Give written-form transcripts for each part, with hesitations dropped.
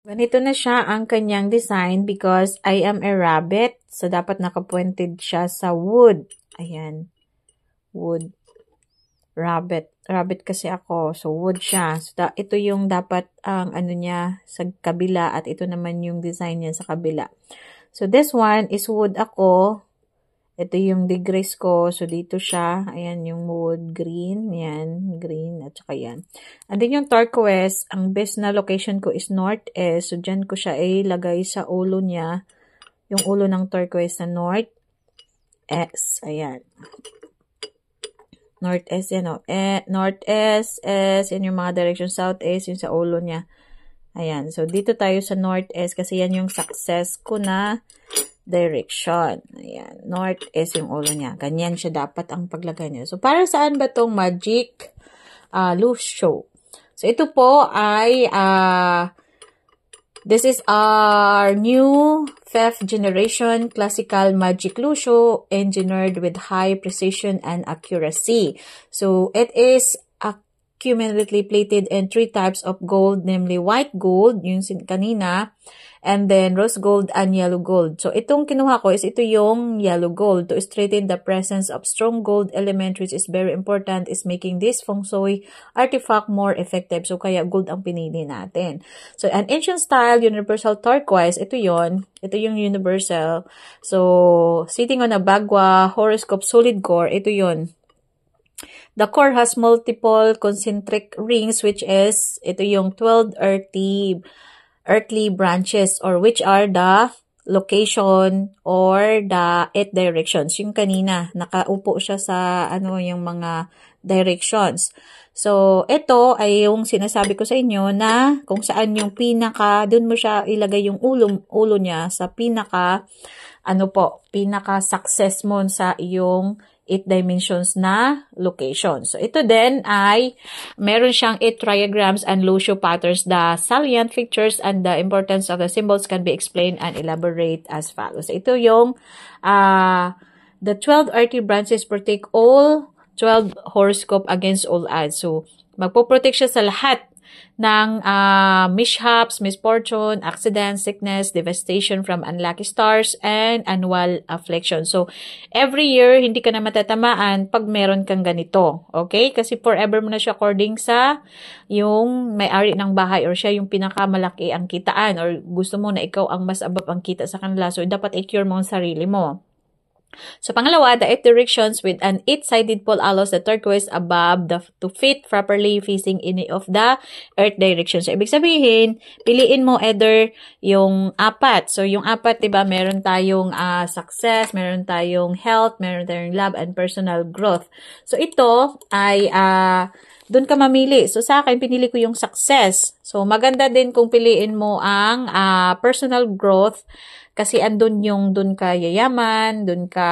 Ganito na siya ang kanyang design because I am a rabbit. So, dapat nakapointed siya sa wood. Ayan. Wood. Rabbit. Rabbit kasi ako. So, wood siya. So, ito yung dapat ang ano niya sa kabila at ito naman yung design niya sa kabila. So, this one is wood ako. Ito yung degrees ko. So, dito siya. Ayan, yung wood green. Ayan, green. At saka yan. And then yung turquoise, ang best na location ko is northeast. So, dyan ko siya ilagay sa ulo niya. Yung ulo ng turquoise na northeast. Ayan. Northeast, yan o. Northeast, S, yan yung mga direction. Southeast, yung sa ulo niya. Ayan. So, dito tayo sa northeast kasi yan yung success ko na direction. Ayan. Northeast yung ulo niya. Ganyan siya dapat ang paglagay niya. So, para saan ba tong magic Lucio? So, ito po ay this is our new 5th generation classical magic Lucio engineered with high precision and accuracy. So, it is accumulatively plated in 3 types of gold, namely white gold, yung kanina, and then rose gold and yellow gold. So, itong kinuha ko is ito yung yellow gold. To straighten the presence of strong gold element, which is very important, is making this feng shui artifact more effective. So, kaya gold ang pinili natin. So, an ancient style universal turquoise, ito yon. Ito yung universal. So, sitting on a bagua horoscope solid core, ito yon. The core has multiple concentric rings, which is, ito yung 12 earthly branches, or which are the location or the 8 directions. Yung kanina, nakaupo siya sa yung mga directions. So, ito ay yung sinasabi ko sa inyo na kung saan yung pinaka, dun mo siya ilagay yung ulo niya sa pinaka, pinaka success mo sa iyong 8 dimensions na location. So, ito din ay meron siyang 8 triagrams and Lucio patterns. The salient features and the importance of the symbols can be explained and elaborate as follows. Ito yung the 12 earthly branches protect all 12 horoscope against all odds. So, magpo-protect siya sa lahat ng mishaps, misfortune, accidents, sickness, devastation from unlucky stars, and annual affliction. So, every year, hindi ka na matatamaan pag meron kang ganito. Okay? Kasi forever mo na siya according sa yung may-ari ng bahay or siya yung pinakamalaki ang kitaan or gusto mo na ikaw ang mas above ang kita sa kanila. So, dapat i-cure mo ang sarili mo. So, pangalawa, the 8 directions with an 8-sided pole allows the turquoise above to fit properly facing any of the earth directions. So, ibig sabihin, piliin mo either yung 4. So, yung 4, diba, meron tayong success, meron tayong health, meron tayong love, and personal growth. So, ito ay doon ka mamili. So, sa akin, pinili ko yung success. So, maganda din kung piliin mo ang personal growth. Kasi andun yung dun ka yayaman, dun ka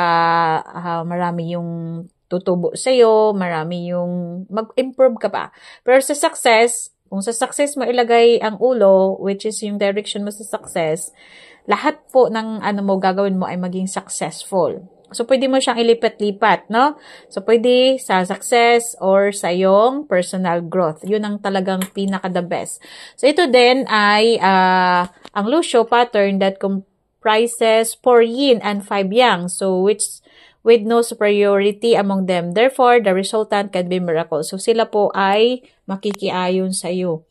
marami yung tutubo sa'yo, marami yung mag-improve ka pa. Pero sa success, kung sa success mo ilagay ang ulo, which is yung direction mo sa success, lahat po ng mo gagawin mo ay maging successful. So, pwede mo siyang ilipat-lipat, no? So, pwede sa success or sa iyong personal growth. Yun ang talagang pinaka-the best. So, ito din ay ang Lucio pattern that comprises 4 yin and 5 yang, so which with no superiority among them. Therefore, the resultant can be miracle. So, sila po ay makikiayon sa iyo.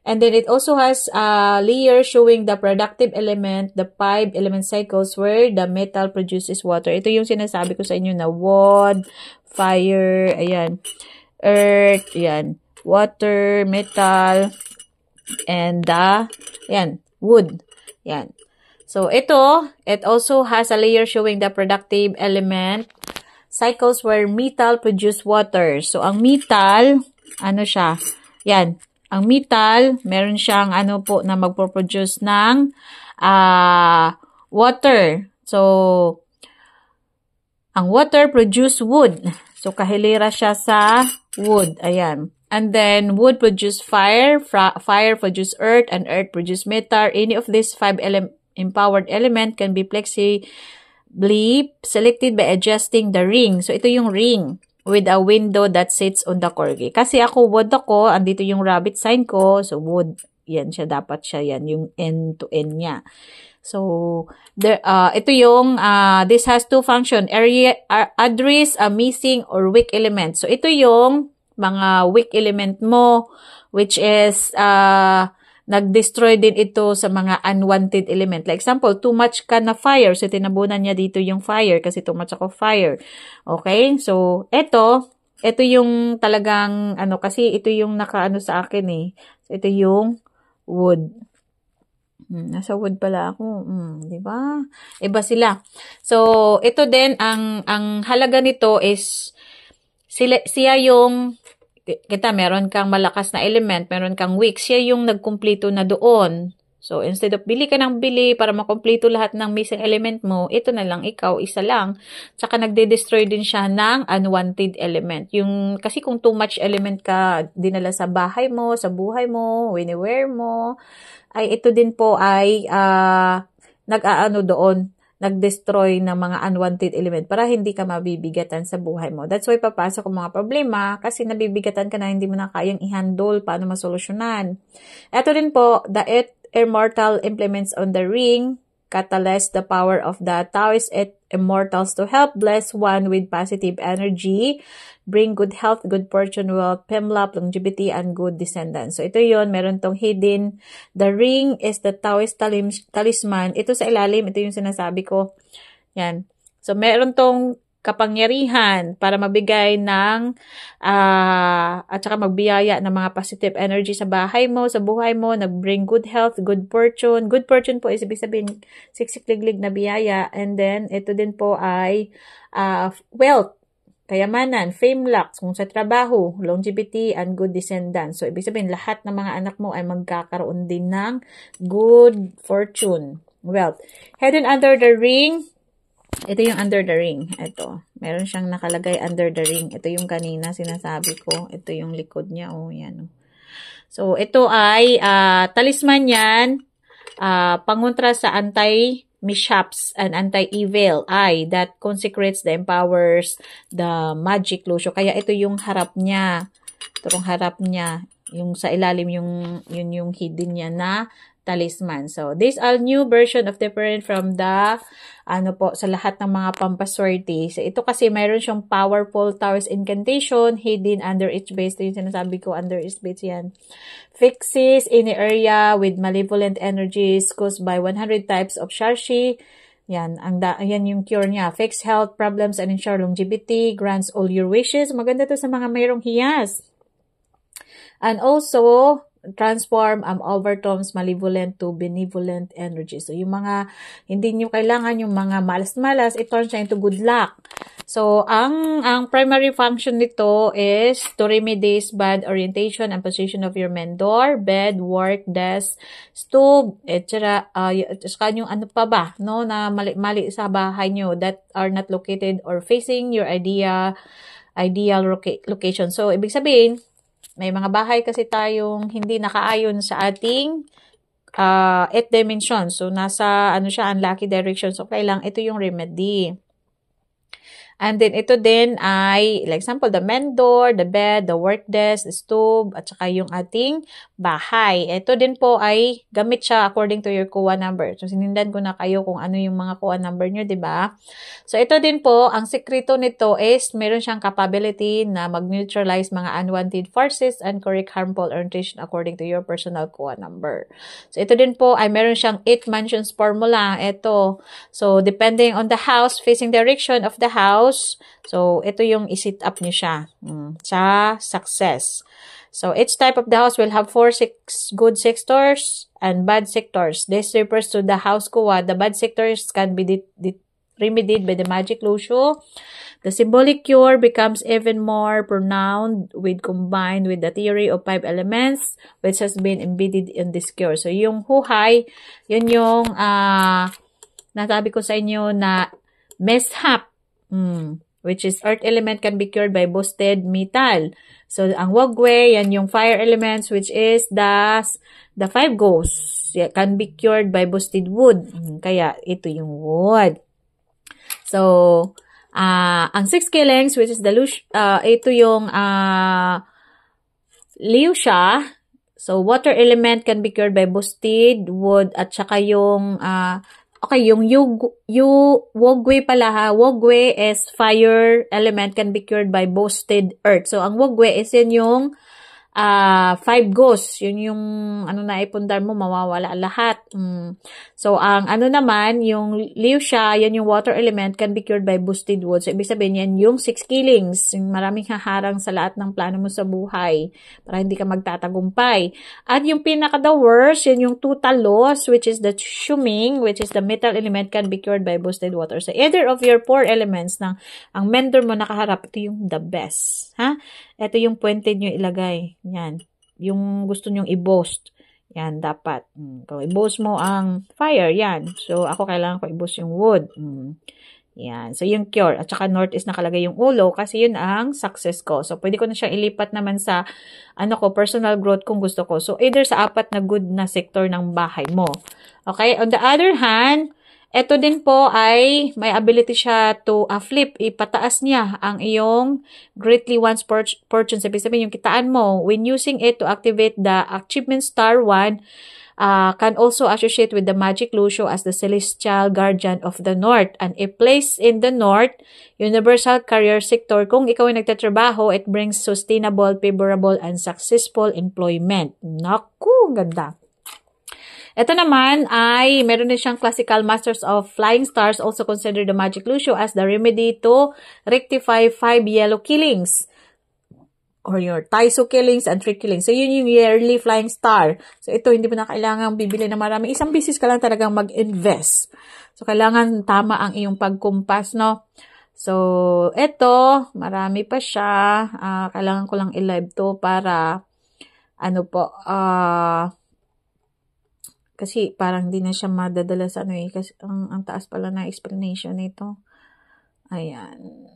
And then, it also has a layer showing the productive element, the 5 element cycles where the metal produces water. Ito yung sinasabi ko sa inyo na wood, fire, ayan, earth, ayan, water, metal, and ayan, wood, ayan. So, it also has a layer showing the productive element cycles where metal produce water. So, ang metal, siya? Yan. Ang metal, meron siyang na magpo-produce ng water. So, ang water produce wood. So, kahilera siya sa wood. Ayan. And then, wood produce fire, fire produce earth, and earth produce metal. Any of these 5 empowered element can be flexibly selected by adjusting the ring. So, ito yung ring with a window that sits on the corgi. Kasi ako, wood ako, andito yung rabbit sign ko, so wood. yan siya, dapat siya yan, yung N to N niya. So, ito yung, this has two function, address a missing or weak element. So, ito yung mga weak element mo, which is, nag-destroy din ito sa mga unwanted element. Like example, too much ka na fire. So, tinabunan niya dito yung fire kasi too much ako fire. Okay? So, ito yung talagang, kasi ito yung nakaano sa akin eh. So, ito yung wood. Nasa wood pala ako. Di ba? Iba sila. So, ito din, ang halaga nito is, siya yung, kita, meron kang malakas na element, meron kang weak, siya yung nagkumpleto na doon. So, instead of bili ka ng bili para makumpleto lahat ng missing element mo, ito na lang, ikaw, isa lang. Tsaka nagde-destroy din siya ng unwanted element. Kasi kung too much element ka dinala sa bahay mo, sa buhay mo, winiwear mo, ay ito din po ay nag-aano doon, nag-destroy ng mga unwanted element para hindi ka mabibigatan sa buhay mo. That's why papasok ang mga problema kasi nabibigatan ka na, hindi mo na kayang i-handle, paano masolusyonan. Ito din po, the immortal implements on the ring catalyze the power of the Taoist immortals to help bless one with positive energy, bring good health, good fortune, wealth, pemlap, longevity, and good descendants. So, ito yon, meron tong hidden. The ring is the Taoist talisman. Ito sa ilalim, ito yung sinasabi ko. Yan. So, meron tong kapangyarihan para mabigay ng at saka magbiyaya ng mga positive energy sa bahay mo, sa buhay mo, nag-bring good health, good fortune. Good fortune po is ibig sabihin siksikliglig na biyaya, and then ito din po ay wealth, kayamanan, fame, luck, kung sa trabaho, longevity, and good descendants. So, ibig sabihin lahat ng mga anak mo ay magkakaroon din ng good fortune, wealth. Hidden under the ring, ito yung under the ring. Ito. Meron siyang nakalagay under the ring. Ito yung kanina sinasabi ko. Ito yung likod niya. Oh, yan. So, ito ay talisman yan. Pangontra sa anti-mishaps and anti-evil eye that consecrates the empowers the magic lotion. Kaya ito yung harap niya. Ito yung harap niya. Yung sa ilalim, yung hidden niya na talisman. So, this are new version of different from the, sa lahat ng mga pampaswerte. So, ito kasi mayroon siyang powerful Taoist incantation hidden under each base. Ito yung sinasabi ko, under each base yan. Fixes any area with malevolent energies caused by 100 types of sharshi. Yan, yan yung cure niya. Fix health problems and ensure longevity. Grants all your wishes. Maganda to sa mga mayroong hiyas. And also, transform overtones malevolent to benevolent energy. So, yung mga hindi nyo kailangan, yung mga malas-malas, i-turn siya into good luck. So, ang primary function nito is to remedy bad orientation and position of your mentor, bed, work, desk, stove, etc. Saka yung ano pa ba, no, na mali sa bahay nyo that are not located or facing your ideal location. So, ibig sabihin, may mga bahay kasi tayong hindi nakaayon sa ating 8 dimensions. So, nasa, unlucky direction. So, kailang ito yung remedy. And then, ito din ay, like example, the main door, the bed, the work desk, the stove, at saka yung ating bahay. Ito din po ay gamit siya according to your kuha number. So, sinindan ko na kayo kung ano yung mga kuha number nyo, diba? So, ito din po, ang sekreto nito is meron siyang capability na mag-neutralize mga unwanted forces and correct harmful orientation according to your personal kuha number. So, ito din po ay meron siyang 8 mansions formula. Ito. So, depending on the house, facing direction of the house, so, ito yung i-sit up niyo siya sa success. So, each type of the house will have 4 good sectors and bad sectors. This refers to the house kuwa. The bad sectors can be remedied by the magic lotion. The symbolic cure becomes even more pronounced combined with the theory of 5 elements which has been embedded in this cure. So, yung huhay, yun yung nasabi ko sa inyo na mishap. Which is earth element can be cured by boosted metal. So, ang wagwe, yan yung fire elements, which is the 5 ghosts. Can be cured by boosted wood. Kaya, ito yung wood. So, ang 6 killings, which is the ito yung liu sha. So, water element can be cured by boosted wood at saka yung, okay, yung wogwe pala ha. Wogwe is fire element can be cured by boosted earth. So, ang wogwe is yun yung 5 ghosts. Yun yung ano na ipundar mo, mawawala lahat. So, ang ano naman, yung liusha, yan yung water element can be cured by boosted wood. So, ibig sabihin yan yung 6 killings. Yung maraming haharang sa lahat ng plano mo sa buhay para hindi ka magtatagumpay. At yung pinaka-the worst, yan yung 2 talos, which is the shuming, which is the metal element can be cured by boosted water. So, either of your 4 elements ng ang mentor mo nakaharap, ito yung the best. Ha? Ito yung pointed nyo ilagay. Yan. Yung gusto nyong i-boost. Yan, dapat. Kung i-boost mo ang fire, yan. So, ako kailangan ko i-boost yung wood. Yan. So, yung cure. At saka north is nakalagay yung ulo kasi yun ang success ko. So, pwede ko na siyang ilipat naman sa personal growth kung gusto ko. So, either sa 4 na good na sector ng bahay mo. Okay? On the other hand, ito din po ay may ability siya to flip, ipataas niya ang iyong greatly one's fortune. Sabihin yung kitaan mo. When using it to activate the achievement star 1, can also associate with the magic Lucio as the celestial guardian of the north. And if placed in the north, universal career sector, kung ikaw ay nagtatrabaho, it brings sustainable, favorable, and successful employment. Naku, ganda. Ito naman ay meron din siyang classical masters of flying stars, also consider the magic Lucio as the remedy to rectify 5 yellow killings or your Taiso killings and 3 killings. So, yun yung yearly flying star. So, ito hindi mo na kailangan bibili na marami. Isang bisis ka lang talagang mag-invest. So, kailangan tama ang iyong pagkumpas, no? So, ito, marami pa siya. Kailangan ko lang i-live to para kasi parang hindi na siya madadala sa kasi ang taas pala na explanation nito. Ayan.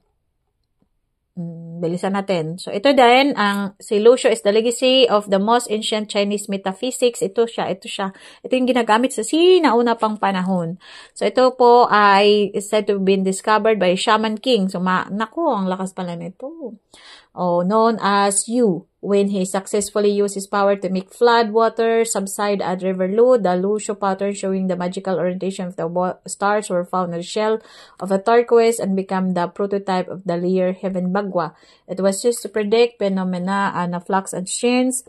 Bilisan natin. So, ito din, si Lucio is the legacy of the most ancient Chinese metaphysics. Ito siya. Ito yung ginagamit sa sinauna pang panahon. So, ito po ay said to have been discovered by Shaman King. So, naku, ang lakas pala nito. Known as Yu. When he successfully used his power to make flood water subside at River Lu, the Lucio pattern showing the magical orientation of the stars were found on the shell of a turquoise and become the prototype of the Lear Heaven Bagua. It was used to predict phenomena and flux and chains.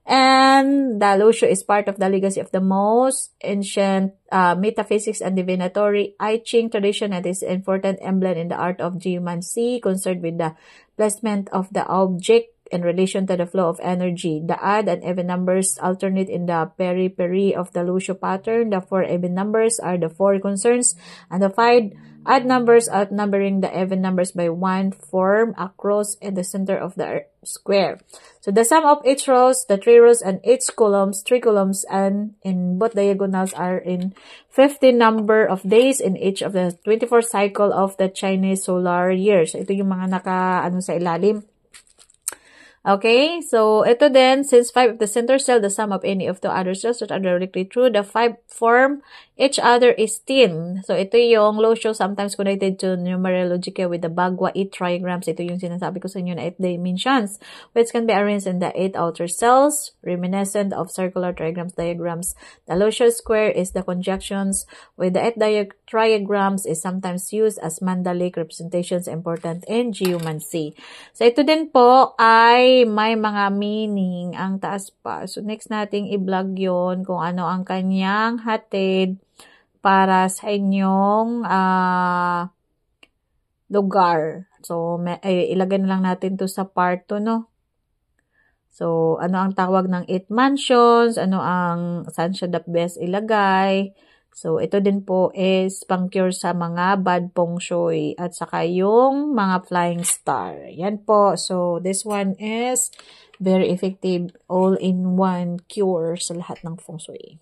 And the Lucio is part of the legacy of the most ancient metaphysics and divinatory I Ching tradition and is an important emblem in the art of geomancy concerned with the placement of the object in relation to the flow of energy. The odd and even numbers alternate in the periphery of the Lucio pattern. The 4 even numbers are the 4 concerns, and the 5 odd numbers outnumbering the even numbers by 1 form a cross in the center of the square. So the sum of each rows, the 3 rows, and each columns, 3 columns, and in both diagonals are in 15 number of days in each of the 24 cycle of the Chinese solar years. Ito yung mga sa ilalim. Okay, so ito din, since 5 of the center cell, the sum of any of the other cells that are directly through the 5 form each other is 10. So ito yung Lucio sometimes connected to numerologica with the Bagua 8 trigrams. Ito yung sinasabi ko sa inyo na 8 dimensions, which can be arranged in the 8 outer cells, reminiscent of circular trigrams diagrams. The Lucio square is the conjunctions with the 8 trigrams is sometimes used as mandalic representations important in geomancy. So ito din po ay may mga meaning ang taas pa. So, next nating i-vlog yun kung ano ang kanyang hatid para sa inyong lugar. So, ilagay na lang natin to sa part 2, no? So, ano ang tawag ng 8 mansions? Saan siya the best ilagay? So, ito din po is pang-cure sa mga bad feng shui at saka yung mga flying star. Yan po. So, this one is very effective all-in-one cure sa lahat ng feng shui.